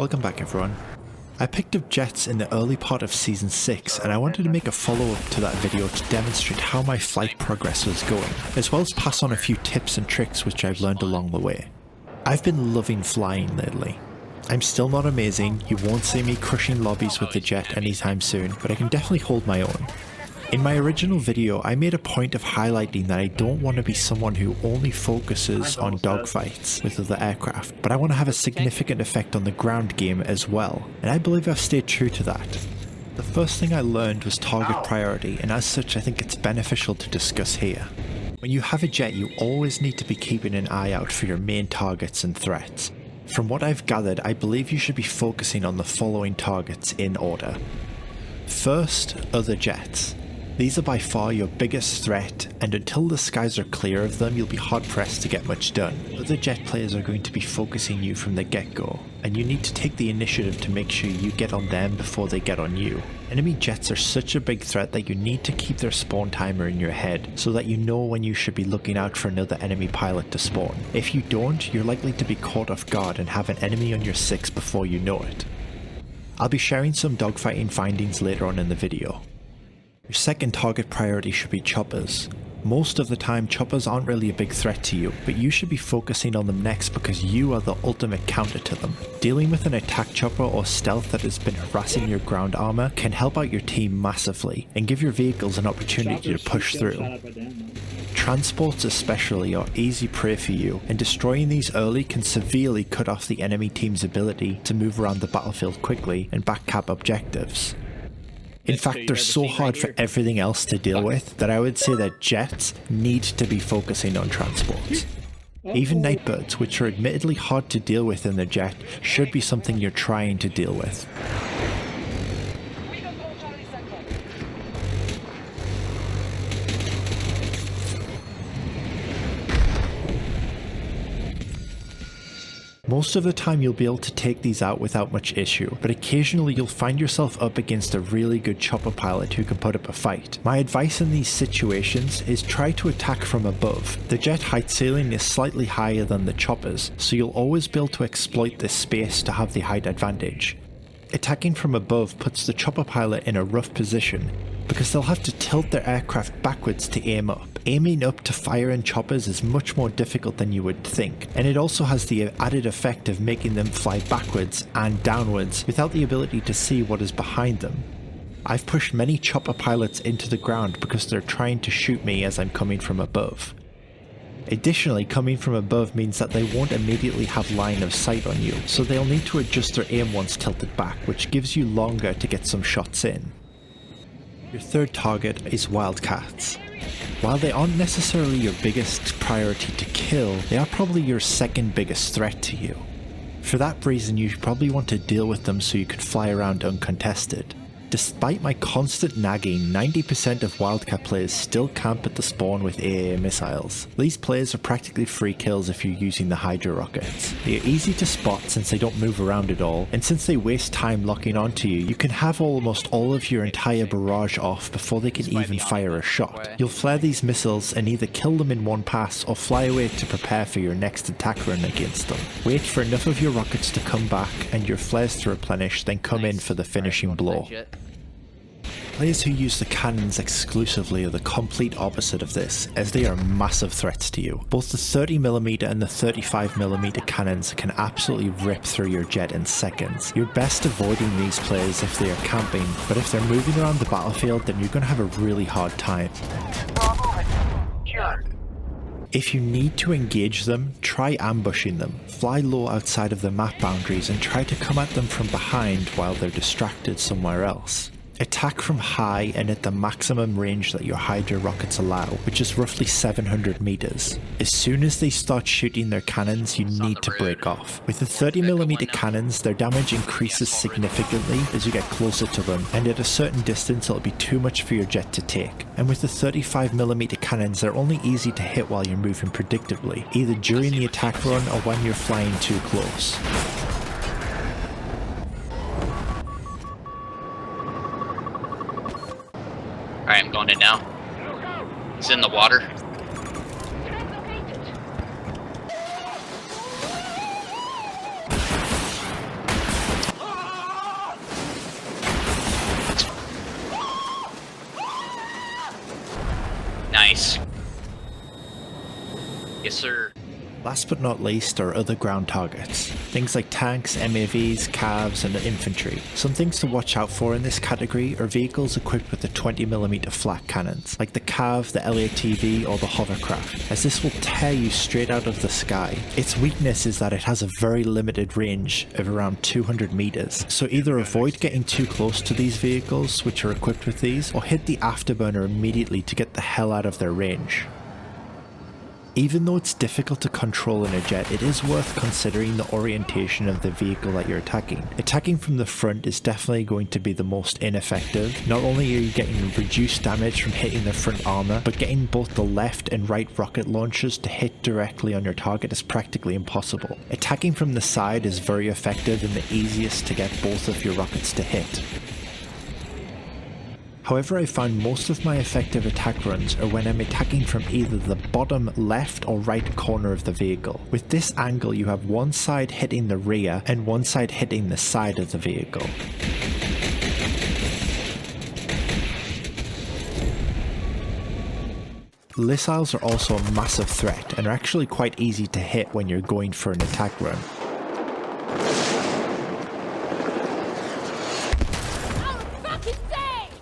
Welcome back everyone. I picked up jets in the early part of Season 6 and I wanted to make a follow-up to that video to demonstrate how my flight progress was going, as well as pass on a few tips and tricks which I've learned along the way. I've been loving flying lately. I'm still not amazing, you won't see me crushing lobbies with the jet anytime soon, but I can definitely hold my own. In my original video, I made a point of highlighting that I don't want to be someone who only focuses on dogfights with other aircraft, but I want to have a significant effect on the ground game as well, and I believe I've stayed true to that. The first thing I learned was target priority, and as such I think it's beneficial to discuss here. When you have a jet, you always need to be keeping an eye out for your main targets and threats. From what I've gathered, I believe you should be focusing on the following targets in order. First, other jets. These are by far your biggest threat, and until the skies are clear of them, you'll be hard pressed to get much done. Other jet players are going to be focusing you from the get-go, and you need to take the initiative to make sure you get on them before they get on you. Enemy jets are such a big threat that you need to keep their spawn timer in your head, so that you know when you should be looking out for another enemy pilot to spawn. If you don't, you're likely to be caught off guard and have an enemy on your 6 before you know it. I'll be sharing some dogfighting findings later on in the video. Your second target priority should be choppers. Most of the time choppers aren't really a big threat to you, but you should be focusing on them next because you are the ultimate counter to them. Dealing with an attack chopper or stealth that has been harassing your ground armor can help out your team massively and give your vehicles an opportunity to push through. Transports especially are easy prey for you, and destroying these early can severely cut off the enemy team's ability to move around the battlefield quickly and backcap objectives. In fact, they're so hard for everything else to deal with that I would say that jets need to be focusing on transports. Even nightbirds, which are admittedly hard to deal with in the jet, should be something you're trying to deal with. Most of the time you'll be able to take these out without much issue, but occasionally you'll find yourself up against a really good chopper pilot who can put up a fight. My advice in these situations is try to attack from above. The jet height ceiling is slightly higher than the choppers, so you'll always be able to exploit this space to have the height advantage. Attacking from above puts the chopper pilot in a rough position, because they'll have to tilt their aircraft backwards to aim up. Aiming up to fire in choppers is much more difficult than you would think, and it also has the added effect of making them fly backwards and downwards without the ability to see what is behind them. I've pushed many chopper pilots into the ground because they're trying to shoot me as I'm coming from above. Additionally, coming from above means that they won't immediately have line of sight on you, so they'll need to adjust their aim once tilted back, which gives you longer to get some shots in. Your third target is Wildcats. While they aren't necessarily your biggest priority to kill, they are probably your second biggest threat to you. For that reason, you probably want to deal with them so you can fly around uncontested. Despite my constant nagging, 90% of Wildcat players still camp at the spawn with AA missiles. These players are practically free kills if you're using the Hydra rockets. They are easy to spot since they don't move around at all, and since they waste time locking onto you, you can have almost all of your entire barrage off before they can even fire a shot. You'll flare these missiles and either kill them in one pass or fly away to prepare for your next attack run against them. Wait for enough of your rockets to come back and your flares to replenish, then come in for the finishing blow. Players who use the cannons exclusively are the complete opposite of this, as they are massive threats to you. Both the 30mm and the 35mm cannons can absolutely rip through your jet in seconds. You're best avoiding these players if they are camping, but if they're moving around the battlefield then you're going to have a really hard time. If you need to engage them, try ambushing them. Fly low outside of the map boundaries and try to come at them from behind while they're distracted somewhere else. Attack from high and at the maximum range that your Hydra rockets allow, which is roughly 700 meters. As soon as they start shooting their cannons, you need to break off. With the 30mm cannons, their damage increases significantly as you get closer to them, and at a certain distance it'll be too much for your jet to take. And with the 35mm cannons, they're only easy to hit while you're moving predictably, either during the attack run or when you're flying too close. Alright, I'm going in now. He's in the water. sir. Last but not least are other ground targets. Things like tanks, MAVs, Cavs and infantry. Some things to watch out for in this category are vehicles equipped with the 20mm flak cannons, like the Cav, the LATV or the hovercraft, as this will tear you straight out of the sky. Its weakness is that it has a very limited range of around 200 meters, so either avoid getting too close to these vehicles which are equipped with these, or hit the afterburner immediately to get the hell out of their range. Even though it's difficult to control in a jet, it is worth considering the orientation of the vehicle that you're attacking. Attacking from the front is definitely going to be the most ineffective. Not only are you getting reduced damage from hitting the front armor, but getting both the left and right rocket launchers to hit directly on your target is practically impossible. Attacking from the side is very effective and the easiest to get both of your rockets to hit. However, I find most of my effective attack runs are when I'm attacking from either the bottom left or right corner of the vehicle. With this angle you have one side hitting the rear and one side hitting the side of the vehicle. Lissiles are also a massive threat and are actually quite easy to hit when you're going for an attack run.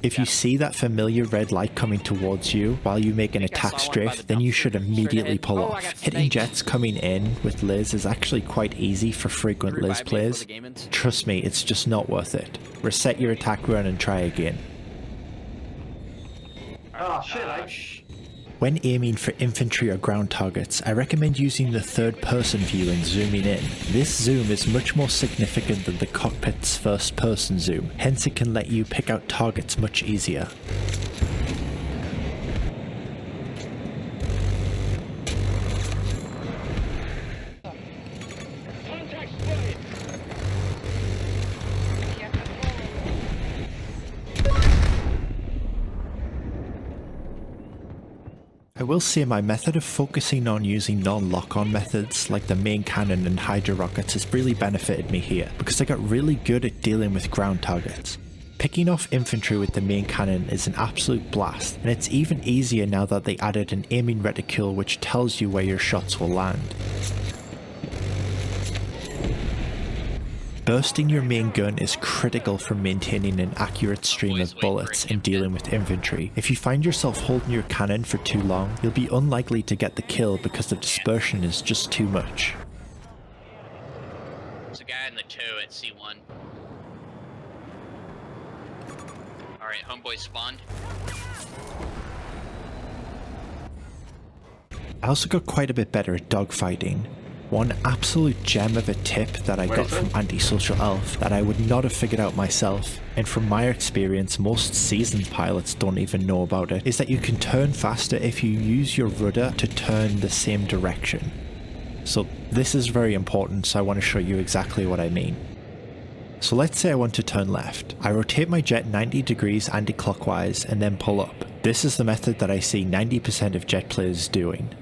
If you see that familiar red light coming towards you while you make an attack strafe, then you should immediately pull off. Hitting jets coming in with Liz is actually quite easy for frequent Liz players. Trust me, it's just not worth it. Reset your attack run and try again. Oh shit, When aiming for infantry or ground targets, I recommend using the third person view and zooming in. This zoom is much more significant than the cockpit's first person zoom, hence it can let you pick out targets much easier. I will say my method of focusing on using non-lock-on methods like the main cannon and Hydra rockets has really benefited me here, because I got really good at dealing with ground targets. Picking off infantry with the main cannon is an absolute blast, and it's even easier now that they added an aiming reticule which tells you where your shots will land. Bursting your main gun is critical for maintaining an accurate stream of bullets and dealing with infantry. If you find yourself holding your cannon for too long, you'll be unlikely to get the kill because the dispersion is just too much. There's a guy in the toe at C1. Alright, homeboy spawned. I also got quite a bit better at dogfighting. One absolute gem of a tip that I got from Antisocial Elf that I would not have figured out myself, and from my experience most seasoned pilots don't even know about it, is that you can turn faster if you use your rudder to turn the same direction. So this is very important, so I want to show you exactly what I mean. So let's say I want to turn left. I rotate my jet 90 degrees anti-clockwise and then pull up. This is the method that I see 90% of jet players doing.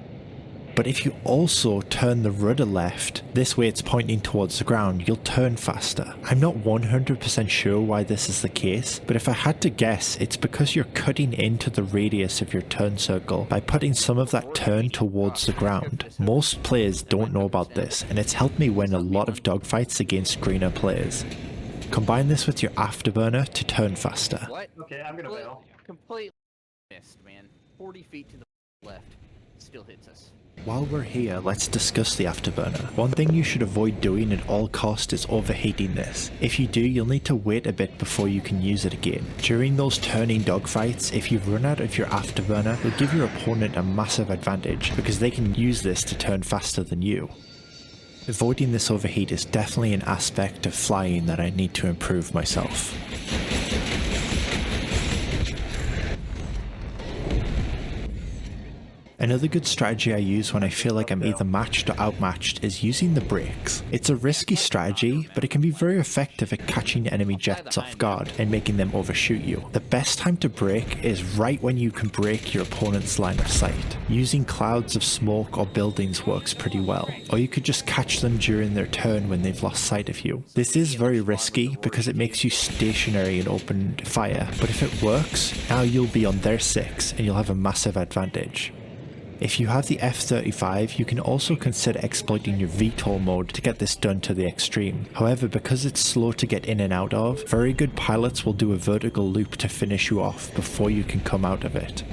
But if you also turn the rudder left, this way it's pointing towards the ground, you'll turn faster. I'm not 100% sure why this is the case, but if I had to guess, it's because you're cutting into the radius of your turn circle by putting some of that turn towards the ground. Most players don't know about this, and it's helped me win a lot of dogfights against greener players. Combine this with your afterburner to turn faster. What? Okay, I'm gonna bail. Completely missed, man. 40 feet to the left. Still hits us. While we're here, let's discuss the afterburner. One thing you should avoid doing at all costs is overheating this. If you do, you'll need to wait a bit before you can use it again. During those turning dogfights, if you run out of your afterburner, you'll give your opponent a massive advantage because they can use this to turn faster than you. Avoiding this overheat is definitely an aspect of flying that I need to improve myself. Another good strategy I use when I feel like I'm either matched or outmatched is using the brakes. It's a risky strategy, but it can be very effective at catching enemy jets off guard and making them overshoot you. The best time to brake is right when you can break your opponent's line of sight. Using clouds of smoke or buildings works pretty well, or you could just catch them during their turn when they've lost sight of you. This is very risky because it makes you stationary and open fire, but if it works, now you'll be on their 6 and you'll have a massive advantage. If you have the F-35, you can also consider exploiting your VTOL mode to get this done to the extreme. However, because it's slow to get in and out of, very good pilots will do a vertical loop to finish you off before you can come out of it.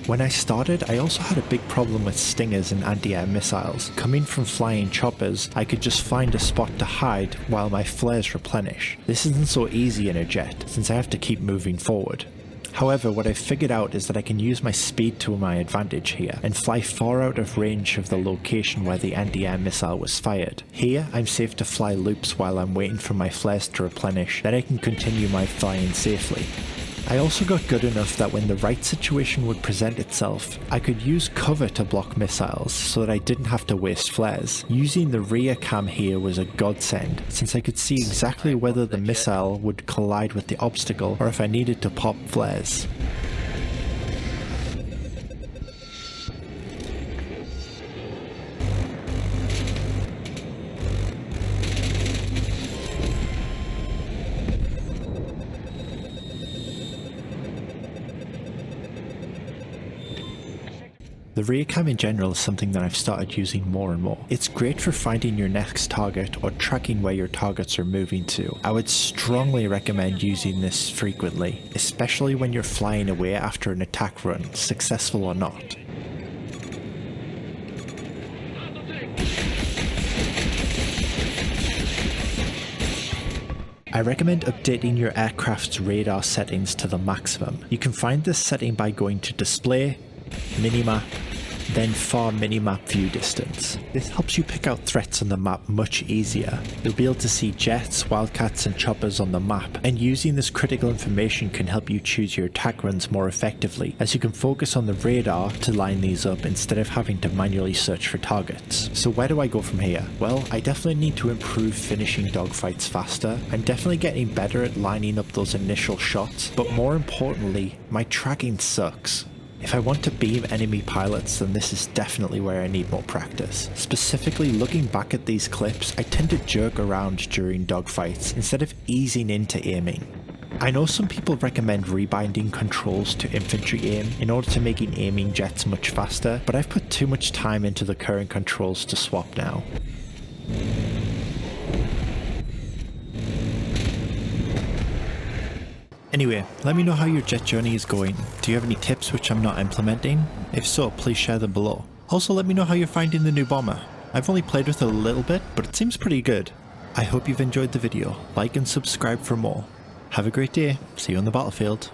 When I started, I also had a big problem with stingers and anti-air missiles. Coming from flying choppers, I could just find a spot to hide while my flares replenish. This isn't so easy in a jet, since I have to keep moving forward. However, what I've figured out is that I can use my speed to my advantage here, and fly far out of range of the location where the anti-air missile was fired. Here, I'm safe to fly loops while I'm waiting for my flares to replenish, then I can continue my flying safely. I also got good enough that when the right situation would present itself, I could use cover to block missiles so that I didn't have to waste flares. Using the rear cam here was a godsend, since I could see exactly whether the missile would collide with the obstacle or if I needed to pop flares. The rear cam in general is something that I've started using more and more. It's great for finding your next target or tracking where your targets are moving to. I would strongly recommend using this frequently, especially when you're flying away after an attack run, successful or not. I recommend updating your aircraft's radar settings to the maximum. You can find this setting by going to Display, Minimap, then Far Minimap View Distance. This helps you pick out threats on the map much easier. You'll be able to see jets, wildcats and choppers on the map, and using this critical information can help you choose your attack runs more effectively, as you can focus on the radar to line these up instead of having to manually search for targets. So where do I go from here? Well, I definitely need to improve finishing dogfights faster. I'm definitely getting better at lining up those initial shots, but more importantly, my tracking sucks. If I want to beam enemy pilots, then this is definitely where I need more practice. Specifically, looking back at these clips, I tend to jerk around during dogfights instead of easing into aiming. I know some people recommend rebinding controls to infantry aim in order to making aiming jets much faster, but I've put too much time into the current controls to swap now. Anyway, let me know how your jet journey is going. Do you have any tips which I'm not implementing? If so, please share them below. Also, let me know how you're finding the new bomber. I've only played with it a little bit, but it seems pretty good. I hope you've enjoyed the video. Like and subscribe for more. Have a great day. See you on the battlefield.